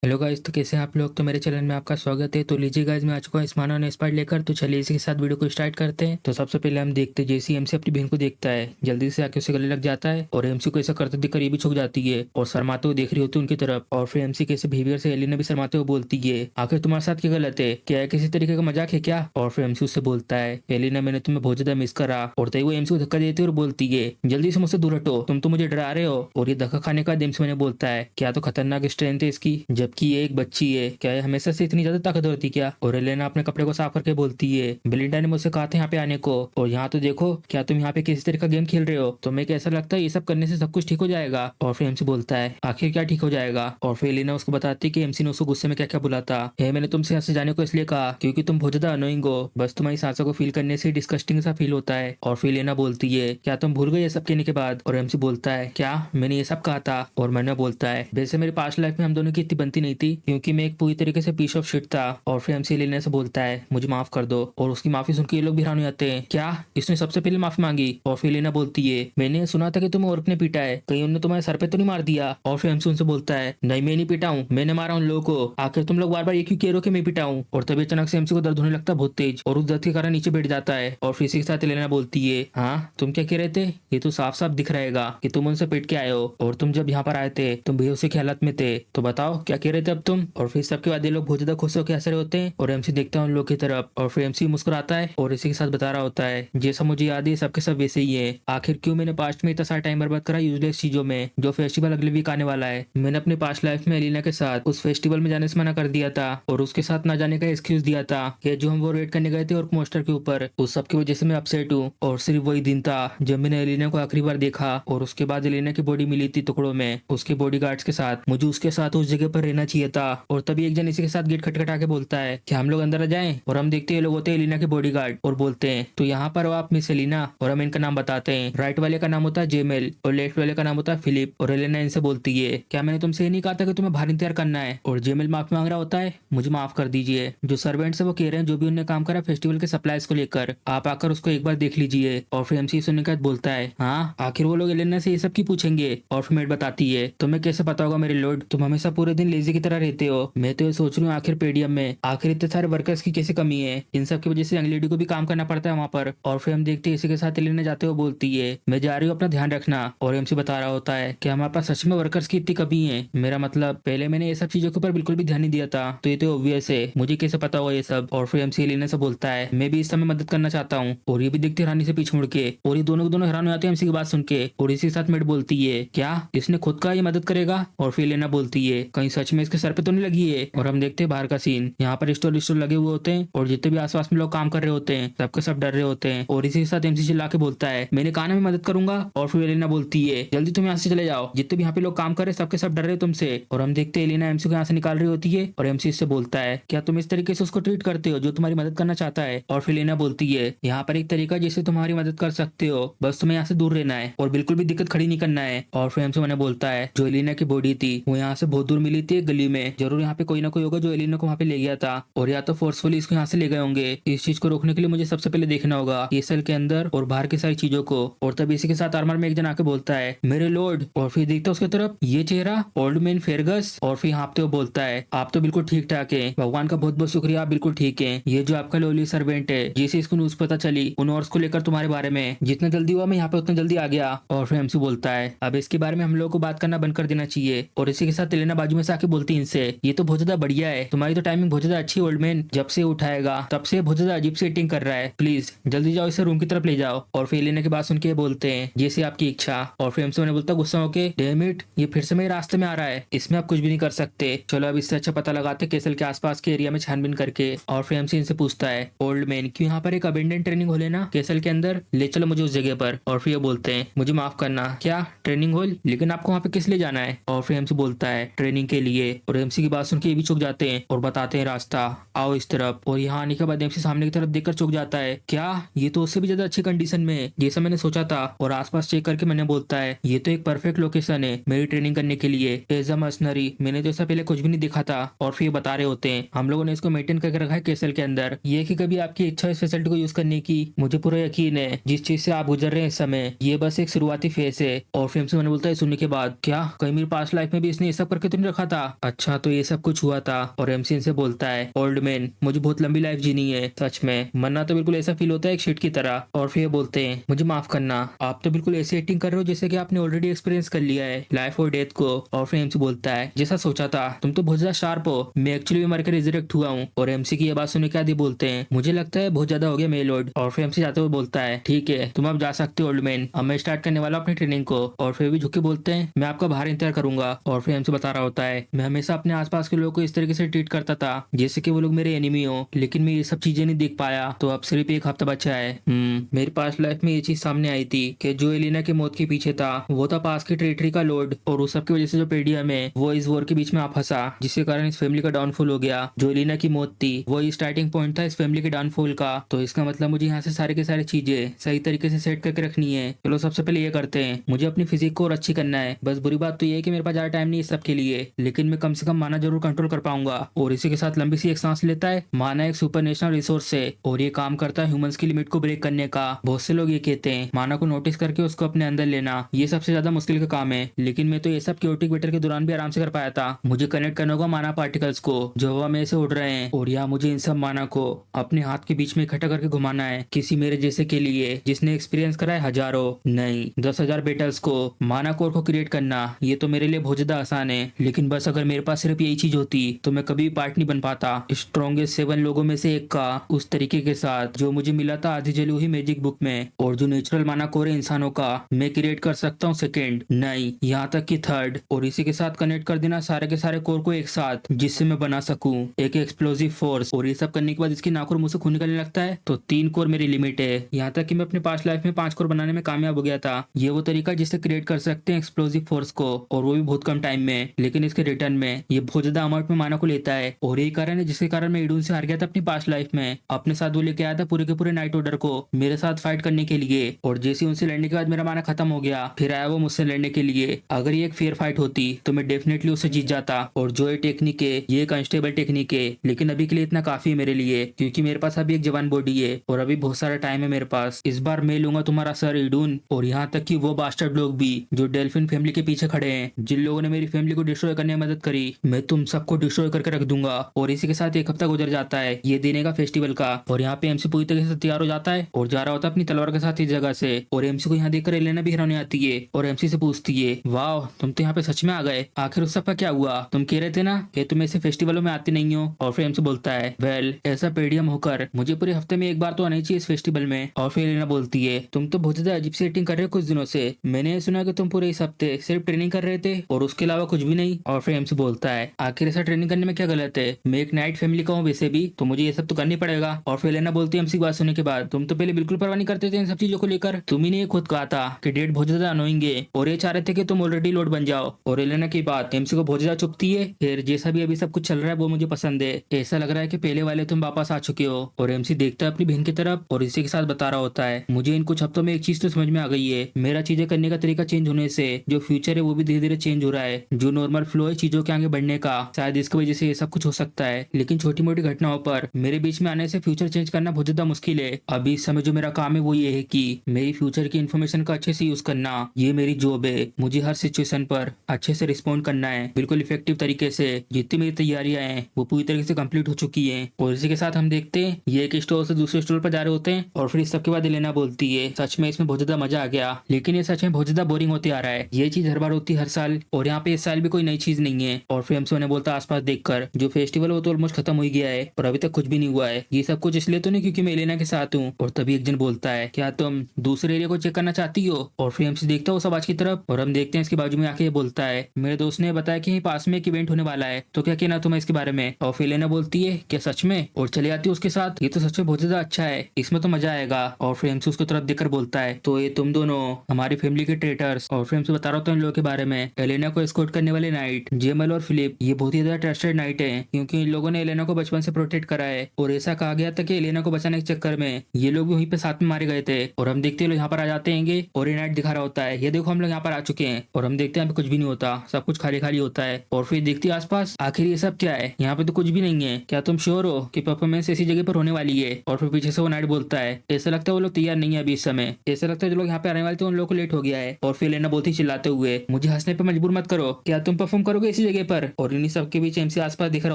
Hello guys, तो कैसे हैं आप लोग। तो मेरे चैनल में आपका स्वागत है। तो लीजिए गाइस, मैं आ चुका हूँ स्माना ने स्पाइट लेकर। तो चलिए इसी के साथ वीडियो को स्टार्ट करते हैं। तो सबसे पहले हम देखते हैं जैसे एमसी अपनी बहन को देखता है, जल्दी से आके उसे गले लग जाता है और एमसी को ऐसा करते देखकर ये भी छुप जाती है और शर्माते हुए देख रही होती है उनकी तरफ। और फिर एमसी के ऐसे बिहेवियर से एलिना भी शर्माते हुए बोलती है, आखिर तुम्हारे साथ क्या गलत है, क्या है किसी तरीके का मजाक है क्या। और फिर एमसी उससे बोलता है, एलिना मैंने तुम्हें बहुत ज्यादा मिस करा। और तभी वो एमसी को धक्का देती है और बोलती है, जल्दी से मुझसे दूर हटो, तुम तो मुझे डरा रहे हो। और ये धक्का खाने का एमसी मैंने बोलता है, क्या तो खतरनाक स्ट्रेंथ है इसकी, जबकि ये एक बच्ची है, क्या ये हमेशा से इतनी ज्यादा ताकतवर थी क्या। और एलेना अपने कपड़े को साफ करके बोलती है, बेलिंडा ने मुझसे कहा था यहाँ पे आने को, और यहाँ तो देखो, क्या तुम यहाँ पे किसी तरह का गेम खेल रहे हो। तुम्हें कैसा लगता है ये सब करने से सब कुछ ठीक हो जाएगा। और फिर एमसी बोलता है, आखिर क्या ठीक हो जाएगा। और फिर एलेना उसको बताती है कि एमसी ने उसको गुस्से में क्या क्या बुला था। मैंने तुमसे यहाँ से जाने को इसलिए कहा क्योंकि तुम बहुत ज्यादा अनोइंग हो, बस तुम्हारी सांसों को फील करने से डिस्कस्टिंग सा फील होता है। और फिर एलेना बोलती है, क्या तुम भूल गए ये सब कहने के बाद। और एमसी बोलता है, क्या मैंने ये सब कहा था। और मैंने बोलता है, वैसे मेरी पास्ट लाइफ में हम दोनों की इतनी बनती नहीं थी क्योंकि मैं एक पूरी तरीके से पीस ऑफ शिट था। और फिर एमसी लेने से बोलता है, मुझे माफ कर दो। और उसकी माफी सुनकर ये लोग भी हैरान हो जाते हैं, क्या इसने सबसे पहले माफी मांगी। और फिर लेना बोलती है, मैंने सुना था कि तुम्हें औरत ने पीटा है, कहीं उन्होंने तुम्हारे सर पे तो नहीं मार दिया। और फिर एमसी उनसे बोलता है, नहीं मैं नहीं पीटा हूँ, मैंने मारा उन लोगों को, आखिर तुम लोग बार बार ये क्यों कह रहे हो कि मैं पीटा हूँ। और तभी अचानक से एमसी को दर्द होने लगता है बहुत तेज, और उस दर्द के कारण नीचे बैठ जाता है। और फिर इसी के साथ लेना बोलती है, हाँ तुम क्या कह रहे थे, ये तो साफ साफ दिख रहेगा कि तुम उनसे पिट के आए हो, और तुम जब यहाँ पर आए थे तुम बेहोशी की हालत में थे, तो बताओ क्या कह रहे थे अब तुम। और फिर सबके बाद ये लोग बहुत ज्यादा खुश होकर हंस रहे होते हैं। और एमसी देखता है उन लोग की तरफ, और फिर एमसी मुस्कुराता है और इसी के साथ बता रहा होता है, जैसा मुझे याद है सबके सब वैसे ही है, आखिर क्यों मैंने पास्ट में इतना सारा टाइम बर्बाद करा यूजलेस चीजों में, जो फेस्टिवल अगले वीक आने वाला है। मैंने अपने पास्ट लाइफ में एलिना के साथ उस फेस्टिवल में जाने से मना कर दिया था और उसके साथ ना जाने का एक्सक्यूज दिया था कि जो हम वो रेड करने गए थे और मोस्टर के ऊपर, उस सब की वजह से मैं अपसेट हूँ। और सिर्फ वही दिन था जब मैंने एलिना को आखिरी बार देखा, और उसके बाद एलिना की बॉडी मिली थी टुकड़ों में उसके बॉडीगार्ड्स के साथ, मुझे उसके साथ उस जगह पर रहना चाहिए था। और तभी एक जन इसी के साथ गेट खटखटा के बोलता है कि हम लोग अंदर आ जाएं। और हम देखते हैं ये लोग होते हैं एलिना के बॉडीगार्ड, और बोलते हैं, तो यहाँ पर हो आप मिस एलिना। और हम इनका नाम बताते हैं, राइट वाले का नाम होता है जेमेल और लेफ्ट वाले का नाम होता है फिलिप। और एलिना इनसे बोलती है, क्या मैंने तुमसे ये नहीं कहा था कि तुम्हें बाहर इंतजार करना है। और जेमेल माफी मांग रहा होता है, मुझे माफ कर दीजिए, जो सर्वेंट्स है वो कह रहे हैं जो भी उन्होंने काम करा फेस्टिवल के सप्लाईज को लेकर, आप आकर उसको एक बार देख लीजिए। और फिर एमसी सुनने के बाद बोलता है, हाँ आखिर वो लोग एलिना से ये सब की पूछेंगे। और फिर मेट बताती है, तुम्हें कैसे पता होगा मेरे लॉर्ड, तुम हमेशा पूरे दिन लेजी की तरह रहते हो। मैं तो ये सोच रही हूँ आखिर पेडियम में आखिर इतने सारे वर्कर्स की कैसे कमी है, इन सब की वजह से यंग लेडी को भी काम करना पड़ता है वहाँ पर। और फिर हम देखते हैं इसी के साथ एलिना जाते हुए बोलती है, मैं जा रही हूँ, अपना ध्यान रखना। और एमसी बता रहा होता है कि हमारे पास सच में वर्कर्स की इतनी कमी है, मेरा मतलब पहले मैंने ये सब चीजों के ऊपर बिल्कुल भी ध्यान नहीं दिया था, तो ये तो ऑब्वियस है, मुझे कैसे पता होगा ये सब। और फिर एमसी एलिना से बोलता है, मैं भी इस समय मदद करना चाहता हूँ। और ये भी देखते रानी से पीछे मुड़ के, और ये दोनों के दोनों हैरान हो जाते हैं एमसी की बात सुन के। और इसी के साथ मेट बोलती है, क्या इसने खुद का ये मदद करेगा। और फिर एलिना बोलती है, कहीं सच में इसके सर पे तो नहीं लगी है। और हम देखते हैं बाहर का सीन, यहाँ पर स्टोर लगे हुए होते हैं और जितने भी आसपास में लोग काम कर रहे होते हैं सबके सब डर रहे होते हैं। और इसी के साथ एमसी चिल्ला के बोलता है, मैंने कहा ना मैं मदद करूंगा। और फिर एलिना बोलती है, जल्दी तुम यहाँ से चले जाओ, जितने भी यहाँ पे लोग काम कर रहे हैं सबके सब डर रहे हैं तुमसे। और हम देखते हैं एलिना एमसी को यहाँ से निकाल रही होती है और एमसी इससे बोलता है, क्या तुम इस तरीके से उसको ट्रीट करते हो जो तुम्हारी मदद करना चाहता है। और फिर एलिना बोलती है, यहाँ पर एक तरीका जिससे तुम्हारी मदद कर सकते हो, बस तुम्हें यहाँ से दूर रहना है और बिल्कुल भी दिक्कत खड़ी नहीं करना है। और फिर एमसी मैंने बोलता है, जो एलिना की बॉडी थी वो यहाँ से बहुत दूर मिली थी एक गली में, जरूर यहाँ पे कोई ना कोई होगा जो एलिना को वहाँ पे ले गया था, और या तो फोर्सफुली इसको यहाँ से ले गए होंगे। इस चीज को रोकने के लिए मुझे सबसे पहले देखना होगा ये सेल के अंदर और बाहर की सारी चीजों को। और तब इसी के साथ आर्मर में एक जन आके बोलता है, मेरे लॉर्ड। और फिर देखता उसके तरफ ये चेहरा ओल्ड मैन फेरगस। और फिर हाँपते हुए बोलता है, आप तो बिल्कुल ठीक ठाक है, भगवान का बहुत बहुत शुक्रिया, आप बिल्कुल ठीक है। ये जो आपका लोली सर्वेंट है जिसे इसको न्यूज पता चली उन और को लेकर तुम्हारे बारे में, जितना जल्दी हुआ मैं यहाँ पे उतना जल्दी आ गया। और फिर एमसी बोलता है, अब इसके बारे में हम लोगों को बात करना बंद कर देना चाहिए। और इसी के साथ एलेना बाजू में से आके बोलती है इनसे, ये तो बहुत ज्यादा बढ़िया है, तुम्हारी तो टाइमिंग बहुत ज्यादा अच्छी ओल्ड मैन, जब से उठाएगा तब से बहुत ज्यादा अजीब सी एक्टिंग कर रहा है, प्लीज जल्दी जाओ इसे रूम की तरफ ले जाओ। और फिर एलेना की बात सुन के बोलते हैं, जैसे आपकी इच्छा। और फिर एमसी उन्हें बोलता गुस्सा होके, डैम इट, ये फिर से मेरे रास्ते में आ रहा है, इसमें आप कुछ भी नहीं कर सकते, चलो अब इससे अच्छा पता लगाते केसल के आसपास के एरिया में छानबीन करके। और फिर एमसी इनसे पूछता है, ओल्ड मैन क्यों यहाँ पर एक अबेंडेंट ट्रेनिंग हॉल है ना केसल के अंदर, ले चलो मुझे उस जगह पर। और फिर ये बोलते हैं, मुझे माफ करना, क्या ट्रेनिंग हॉल, लेकिन आपको वहाँ पे किस लिए जाना है। और फिर एमसी बोलता है, ट्रेनिंग के लिए। और एमसी की बात सुन के ये भी चुक जाते हैं और बताते हैं रास्ता, आओ इस तरफ। और यहाँ आने के बाद एमसी सामने की तरफ देखकर चुक जाता है, क्या ये तो उससे भी ज्यादा अच्छी कंडीशन में है जैसा मैंने सोचा था। और आसपास चेक करके मैंने बोलता है, ये तो एक परफेक्ट लोकेशन है मेरी ट्रेनिंग करने के लिए एज अ मर्सनरी, मैंने तो ऐसा पहले कुछ भी नहीं देखा था। और फिर बता रहे होते हैं, हम लोगों ने इसको मेंटेन करके रखा है केसल के अंदर, ये कि कभी आपकी इच्छा इस फैसिलिटी को यूज करने की, मुझे पूरा यकीन है जिस चीज से आप गुजर रहे हैं इस समय ये बस एक शुरुआती फेस है। और फिर एमसी मैंने बोलता है सुनने के बाद, क्या कहीं मेरी पास्ट लाइफ में भी इसने ये सब करके तो नहीं रखा था। अच्छा तो ये सब कुछ हुआ था। और एमसी इनसे बोलता है ओल्ड मैन मुझे बहुत लंबी लाइफ जीनी है, सच में मरना तो बिल्कुल ऐसा फील होता है एक शिट की तरह। और फिर ये बोलते हैं मुझे माफ करना, आप तो बिल्कुल ऐसी एक्टिंग कर रहे हो जैसे कि आपने ऑलरेडी एक्सपीरियंस कर लिया है लाइफ और डेथ को। और फिर एमसी बोलता है जैसा सोचा था, तुम तो बहुत ज्यादा शार्प हो, मैं एक्चुअली मर कर रिजरेक्ट हुआ हूँ। और एमसी की ये बात सुनने के बाद ही बोलते हैं मुझे लगता है बहुत ज्यादा हो गया मेलोड। और फिर एमसी जाते हुए बोलता है ठीक है तुम अब जा सकते हो ओल्ड मैन, अब मैं स्टार्ट करने वाला हूं अपनी ट्रेनिंग को। और फिर भी झुक के बोलते हैं मैं आपका बाहर इंतजार करूंगा। और फिर एमसी बता रहा होता है मैं हमेशा अपने आसपास के लोगों को इस तरीके से ट्रीट करता था जैसे कि वो लोग मेरे एनिमी हो, लेकिन मैं ये सब चीजें नहीं देख पाया, तो अब सिर्फ एक हफ्ता बचा है। मेरे पास लाइफ में ये चीज सामने आई थी कि जो एलिना की मौत के पीछे था वो था पास की टेरिटरी का लॉर्ड, और उस सब की वजह से जो पेडियम है वो इस वॉर के बीच में आ फंसा, जिसके कारण इस फैमिली का डाउनफॉल हो गया। जो एलिना की मौत थी वो स्टार्टिंग पॉइंट था इस फैमिली के डाउनफॉल का। तो इसका मतलब मुझे यहाँ से सारे के सारे चीजें सही तरीके से सेट करके रखनी है। चलो सबसे पहले ये करते हैं, मुझे अपनी फिजिक को और अच्छी करना है। बस बुरी बात तो ये है कि मेरे पास ज्यादा टाइम नहीं है इस सब के लिए, लेकिन मैं कम से कम माना जरूर कंट्रोल कर पाऊंगा। और इसी के साथ लंबी सी एक सांस लेता है। माना एक सुपर नेशनल रिसोर्स है और ये काम करता है ह्यूमंस की लिमिट को ब्रेक करने का। बहुत से लोग ये कहते हैं माना को नोटिस करके उसको अपने अंदर लेना ये सबसे ज्यादा मुश्किल का काम है, लेकिन मैं तो ये सब क्योटिक बैटल के दौरान भी आराम से कर पाया था। मुझे कनेक्ट करना होगा माना पार्टिकल्स को जो हवा में से उड़ रहे हैं, और यहाँ मुझे इन सब माना को अपने हाथ के बीच में इकट्ठा करके घुमाना है, किसी मेरे जैसे के लिए जिसने एक्सपीरियंस करा है हजारों नहीं 10,000 बैटल्स को। माना कोर को क्रिएट करना ये तो मेरे लिए बहुत ज्यादा आसान है, लेकिन बस अगर मेरे पास सिर्फ यही चीज होती तो मैं कभी भी पार्ट नहीं बन पाता स्ट्रॉन्गेस्ट 7 लोगों में से एक का, उस तरीके के साथ जो मुझे मिला था आधी जली हुई मैजिक बुक में। और जो नेचुरल माना कोर है इंसानों का मैं क्रिएट कर सकता हूँ सेकेंड नहीं यहाँ तक कि थर्ड। और इसी के साथ कनेक्ट कर देना सारे के सारे कोर को एक साथ, जिससे मैं बना सकूं एक एक्सप्लोसिव फोर्स। और ये सब करने के बाद इसकी नाक और मुंह से खून निकलने लगता है, तो 3 कोर मेरी लिमिट है। यहाँ तक कि मैं अपने पास्ट लाइफ में 5 कोर बनाने में कामयाब हो गया था। ये वो तरीका जिससे क्रिएट कर सकते हैं एक्सप्लोसिव फोर्स को, और वो भी बहुत कम टाइम में। लेकिन इसके रिटर्न में ये बहुत ज्यादा अमाउंट में माना को लेता है, और यही कारण है जिसके कारण मैं इडून से हार गया था अपनी पास्ट लाइफ में। अपने साथ वो लेके आया था पूरे के पूरे नाइट ऑर्डर को मेरे साथ फाइट करने के लिए, और जैसे उनसे लड़ने के बाद मेरा माना खत्म हो गया, फिर आया वो मुझसे लड़ने के लिए। अगर ये एक फेयर फाइट होती तो मैं डेफिनेटली उसे जीत जाता। और जो ये टेक्निक है ये एक अनस्टेबल टेक्निक है, लेकिन अभी के लिए इतना काफी है मेरे लिए, क्योंकि मेरे पास अभी एक जवान बॉडी है और अभी बहुत सारा टाइम है मेरे पास। इस बार मैं लूंगा तुम्हारा सर इडून, और यहाँ तक कि वो बास्टर्ड लोग भी जो डेल्फिन फैमिली के पीछे खड़े हैं, जिन लोगों ने मेरी फैमिली को डिस्ट्रॉय करने में मदद करी, मैं तुम सबको डिस्ट्रॉय करके रख दूंगा। और इसी के साथ एक हफ्ता गुजर जाता है ये देने का फेस्टिवल का, और यहाँ पे एमसी पूरी तरीके से तैयार हो जाता है और जा रहा होता है अपनी तलवार के साथ इस जगह से। और एमसी को यहाँ देखकर एलेना भी हैरानी आती है और एमसी से पूछती है वाह तुम तो यहाँ पे सच में आ गए, आखिर उस सब का क्या हुआ? तुम कह रहे थे ना कि तुम ऐसे फेस्टिवलों में आते नहीं हो। और फिर एमसी बोलता है वेल ऐसा पेडियम होकर मुझे पूरे हफ्ते में एक बार तो आना ही चाहिए इस फेस्टिवल में। और फिर एलेना बोलती है तुम तो बहुत ज्यादा अजीब सी एक्टिंग कर रहे हो कुछ दिनों से, मैंने सुना कि तुम पूरे इस हफ्ते सिर्फ ट्रेनिंग कर रहे थे और उसके अलावा कुछ भी नहीं। और फिर एमसी बोलता है आखिर ऐसा ट्रेनिंग करने में क्या गलत है, मैं एक नाइट फैमिली का हूँ वैसे भी, तो मुझे ये सब तो करनी पड़ेगा। और फिर एलेना बोलती है एमसी की बात सुनने के बाद तुम तो पहले बिल्कुल परवाह नहीं करते थे इन सब चीजों को लेकर, तुम ही ने खुद कहा था कि डेट बहुत ज्यादा अनोइंग है और ये चाह रहे थे कि तुम ऑलरेडी लोड बन जाओ। और एलेना की बात एमसी को बहुत ज्यादा चुभती है। फिर जैसा भी अभी सब कुछ चल रहा है वो मुझे पसंद है, ऐसा लग रहा है कि पहले वाले तुम वापस आ चुके हो। और एमसी देखता है अपनी बहन की तरफ और इसी के साथ बता रहा होता है मुझे इन कुछ हफ्तों में एक चीज तो समझ में आ गई है, मेरा चीजें करने का तरीका चेंज होने से जो फ्यूचर है वो भी धीरे धीरे चेंज हो रहा है। जो नॉर्मल फ्लो है चीजों के आगे बढ़ने का, शायद इसकी वजह से ये सब कुछ हो सकता है, लेकिन छोटी मोटी घटनाओं पर मेरे बीच में आने से फ्यूचर चेंज करना बहुत ज्यादा मुश्किल है। अभी इस समय जो मेरा काम है वो ये है कि मेरी फ्यूचर की इन्फॉर्मेशन का अच्छे से यूज करना, ये मेरी जॉब है। मुझे हर सिचुएशन पर अच्छे से रिस्पॉन्ड करना है बिल्कुल इफेक्टिव तरीके से। जितनी मेरी तैयारियां हैं वो पूरी तरीके से कंप्लीट हो चुकी हैं। और इसी के साथ हम देखते हैं ये एक स्टोर से दूसरे स्टोर पर जा रहे होते हैं, और फिर इस सब के बाद एलेना बोलती है सच में इसमें बहुत ज्यादा मजा आ गया, लेकिन ये सच में बहुत ज्यादा बोरिंग होते आ रहा है। ये चीज हर बार होती है हर साल, और यहाँ पे इस साल भी कोई नई चीज नहीं है। और फिर हमसे उन्हें बोलता आसपास देखकर जो फेस्टिवल वो तो ऑलमोस्ट खत्म हो गया है और अभी तक कुछ भी नहीं हुआ है। ये सब कुछ इसलिए तो नहीं क्योंकि मैं एलेना के साथ हूँ। और तभी एक जन बोलता है क्या तुम दूसरे एरिया को चेक करना चाहती हो? और फिर हमसे देखता हो सब आज की तरफ, और हम देखते हैं इसके बाजू में आके ये बोलता है मेरे दोस्त ने बताया कि पास में एक इवेंट होने वाला है, तो क्या कहना तुम्हें इसके बारे में? और फिर एलेना बोलती है क्या सच में? और चले जाती है उसके साथ। ये तो सच में बहुत ज्यादा अच्छा है, इसमें तो मजा आएगा। और फिर हमसे उसको तरफ देखकर बोलता है तो ये तुम दोनों हमारी फैमिली के ट्रेटर्स। और फिर हमसे बता रहा हूँ इन लोगों के बारे में, एलेना को एस्कॉर्ट करने वाले नाइट जेमल और फिलिप, ये बहुत ही ज्यादा ट्रस्टेड नाइट है क्योंकि इन लोगों ने एलेना को बचपन से प्रोटेक्ट करा है। और ऐसा कहा गया था कि एलेना को बचाने के चक्कर में ये लोग भी वहीं पे साथ में मारे गए थे। और हम देखते हैं लोग यहाँ पर आ जाते हैं और ये नाइट दिखा रहा होता है ये देखो हम लोग यहाँ पर आ चुके हैं। और हम देखते हैं यहाँ पे कुछ भी नहीं होता, सब कुछ खाली खाली होता है। और फिर देखती है आसपास आखिर ये सब क्या है, यहाँ पे तो कुछ भी नहीं है, क्या तुम श्योर हो कि परफॉर्मेंस ऐसी जगह पर होने वाली है? और फिर पीछे से वो नाइट बोलता है ऐसा लगता है वो लोग तैयार नहीं है अभी इस समय, ऐसा लगता है जो लोग यहाँ पे आने वाले थे उन लोगों को लेट हो गया है। और फिर एलेना बोलती चिल्लाते हुए मुझे हंसने पर मजबूर मत करो, क्या तुम परफॉर्म करोगे इसी इसी जगह पर, और इन्हीं सबके बीच एमसी आसपास दिख रहा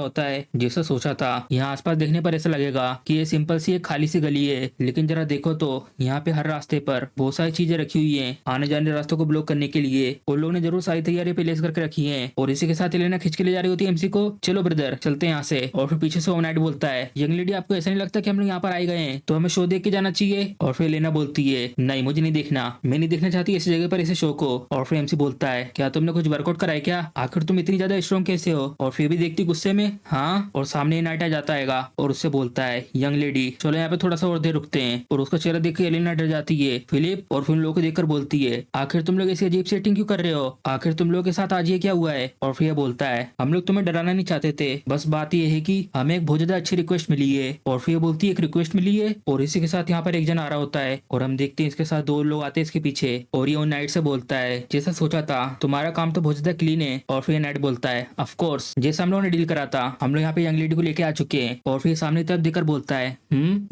होता है। जैसा सोचा था, यहाँ आसपास देखने पर ऐसा लगेगा कि ये सिंपल सी एक खाली सी गली है, लेकिन जरा देखो तो यहाँ पे हर रास्ते पर बहुत सारी चीजें रखी हुई है आने जाने रास्तों को ब्लॉक करने के लिए। उन लोगों ने जरूर सारी तैयारी प्लेस करके रखी है, और इसी के साथ एलेना खींच के ले जा रही होती है एमसी को। चलो ब्रदर चलते हैं यहाँ से। और फिर पीछे से ओनाइट बोलता है, यंग लेडी आपको ऐसा नहीं लगता कि हम लोग यहाँ पर आए गए हैं तो हमें शो देख के जाना चाहिए? और फिर एलेना बोलती है, नहीं मुझे नहीं देखना, मैं नहीं देखना चाहती इस जगह पर इसे शो को। और फिर एमसी बोलता है, क्या तुमने कुछ वर्कआउट कराया क्या? आखिर तुम इतनी ज्यादा स्ट्रॉन्ग कैसे हो? और फिर भी देखती गुस्से में, हाँ। और सामने नाइट आ जाता है और उससे बोलता है, यंग लेडी चलो यहाँ पे थोड़ा सा और देर रुकते हैं। और उसका चेहरा देख के एलेना डर जाती है। फिलिप और फिर उन लोगों को देखकर बोलती है, आखिर तुम लोग ऐसी अजीब सेटिंग क्यों कर रहे हो? आखिर तुम लोगों के साथ आज ये क्या हुआ है? और फिर बोलता है, हम लोग तुम्हें डराना नहीं चाहते थे, बस बात ये है कि हमें एक बहुत ज्यादा अच्छी रिक्वेस्ट मिली है। और फिर बोलती है, एक रिक्वेस्ट मिली है? और इसी के साथ यहाँ पर एक जन आ रहा होता है और हम देखते हैं इसके साथ दो लोग आते हैं इसके पीछे। और ये उन नाइट से बोलता है, जैसा सोचा था तुम्हारा काम तो बहुत ज्यादा क्लीन है। और फिर नाइट बोलता है, ऑफ कोर्स जैसा हम लोगों ने डील करा था, हम लोग यहाँ पे यंग लेडी को लेके आ चुके हैं। और फिर सामने तरफ देखकर बोलता है,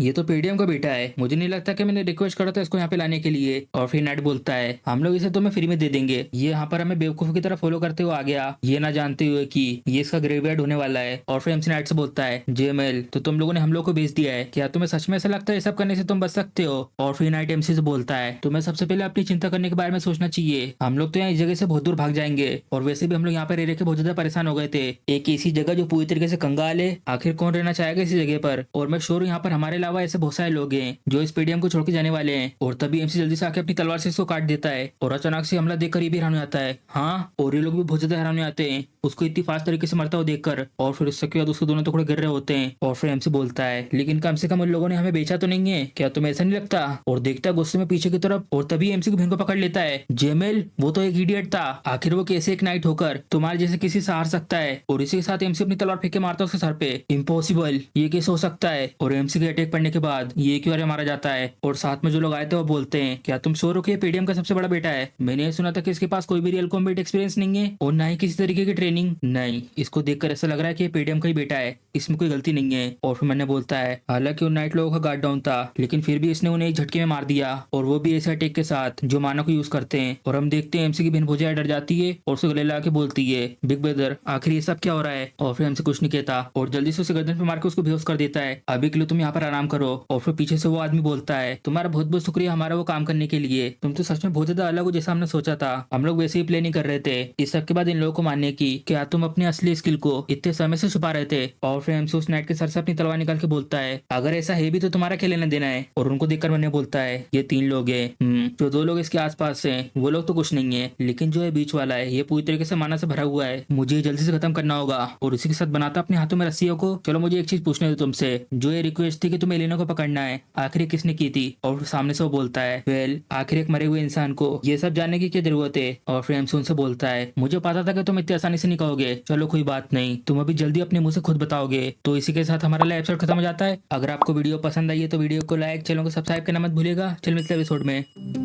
ये तो पेडीएम का बेटा है, मुझे नहीं लगता कि मैंने रिक्वेस्ट करा था इसको यहाँ पे लाने के लिए। और फिर नाइट बोलता है, हम लोग इसे तुम्हें फ्री में दे देंगे। ये यहाँ पर हमें बेवकूफ की तरह फॉलो करते हुए आ गया, ये ना जानते हुए कि ये इसका ग्रेवयार्ड होने वाला है। और फिर एमसी नाइट से बोलता है, जेएमएल तो तुम लोगों ने हम लोग को भेज दिया है, क्या तुम्हें सच में ऐसा लगता है ये सब करने से तुम बच सकते हो? और फिर नाइट एमसी से बोलता है, तुम्हें सबसे पहले अपनी चिंता करने के बारे में सोचना चाहिए, हम लोग तो यहाँ इस जगह से बहुत दूर भाग जाएंगे। और वैसे भी हम लोग यहाँ पर रह के बहुत ज्यादा परेशान हो गए थे, एक ऐसी जगह जो पूरी तरीके से कंगाल है, आखिर कौन रहना चाहेगा इसी जगह पर? और मैं श्योर हूँ यहाँ पर हमारे अलावा ऐसे बहुत सारे लोग हैं जो इस पेडीएम को छोड़ के जाने वाले हैं। और तभी एमसी जल्दी से आके अपनी तलवार से इसको काट देता है और अचानक से हमला देखकर ये भी हैरान हो जाता है। हाँ, और ये लोग भी बहुत ज्यादा हैरान हो जाते हैं उसको इतनी फास्ट तरीके से मरता हुआ देखकर। और फिर उसके बाद उसके दोनों टुकड़े गिर रहे होते हैं। और फिर एमसी बोलता है, लेकिन कम से कम उन लोगों ने हमें बेचा तो नहीं है, क्या तुम्हें ऐसा नहीं लगता? और देखता है गुस्से में पीछे की तरफ, और तभी एमसी की बहन को पकड़ लेता है। जेमेल वो तो एक इडियट था, आखिर वो कैसे एक नाइट होकर तुम्हारे जैसे किसी से हार सकता है? और इसी के साथ एमसी अपनी तलवार फेंक के मारता है उसके सर पे। इम्पॉसिबल, ये कैसे हो सकता है? और एमसी के अटैक पड़ने के बाद ये क्यों मारा जाता है? और साथ में जो लोग आए थे वो बोलते हैं, क्या तुम श्योर हो कि ये पेडीएम का सबसे बड़ा बेटा है? मैंने सुना था कि इसके पास कोई भी रियल कॉम्बैट एक्सपीरियंस नहीं है और ना ही किसी तरीके की ट्रेनिंग। नहीं, इसको देखकर ऐसा लग रहा है कि ये पेडीएम का ही बेटा है, इसमें कोई गलती नहीं है। और फिर मैंने बोलता है, हालांकि उन नाइट लोगों का गार्ड डाउन था, लेकिन फिर भी इसने उन्हें एक झटके में मार दिया, और वो भी ऐसे अटैक के साथ जो मानव को यूज करते हैं। और हम देखते हैं एमसी की बहन भुजिया डर जाती है और उसे गले लगा के बोलती है, बिग ब्रदर आखिर ये सब क्या हो रहा है? और फिर हमसे कुछ नहीं कहता और जल्दी से उसे गर्दन पे मार के उसको बेहोश कर देता है। अभी के लिए तुम यहाँ पर आराम करो। और फिर पीछे से वो आदमी बोलता है, तुम्हारा बहुत बहुत शुक्रिया हमारा वो काम करने के लिए, तुम तो सच में बहुत ज्यादा अलग हो जैसा हमने सोचा था, हम लोग वैसे ही प्लानिंग कर रहे थे इस सब के बाद इन लोगों को मारने की। क्या तुम अपने असली स्किल को इतने समय से छुपा रहे थे? और फिर एमसी उस नाइट के सर से अपनी तलवार निकाल के बोलता है, अगर ऐसा है भी तो तुम्हारा क्या लेना देना है? और उनको देखकर मैंने बोलता है, ये तीन लोग हैं, जो दो लोग इसके आसपास हैं वो लोग तो कुछ नहीं है, लेकिन जो है बीच वाला है ये पूरी तरीके से माना से भरा हुआ है, मुझे जल्दी से खत्म करना होगा। और इसी के साथ बनाता अपने हाथों में रस्सियों को। चलो मुझे एक चीज पूछने दो तुमसे, जो ये रिक्वेस्ट थी कि तुम्हें एलेना को पकड़ना है, आखिर किसने की थी? और फिर सामने से वो बोलता है, वेल आखिर एक मरे हुए इंसान को ये सब जानने की क्या जरूरत है? और फिर एमसी उनसे बोलता है, मुझे पता था कि तुम इतनी आसानी से नहीं कहोगे, चलो कोई बात नहीं, तुम अभी जल्दी अपने मुंह से खुद बताओगे। तो इसी के साथ हमारा एपिसोड खत्म हो जाता है। अगर आपको वीडियो पसंद आई है तो वीडियो को लाइक, चैनल को सब्सक्राइब करना मत भूलिएगा। चल मिलते हैं एपिसोड में।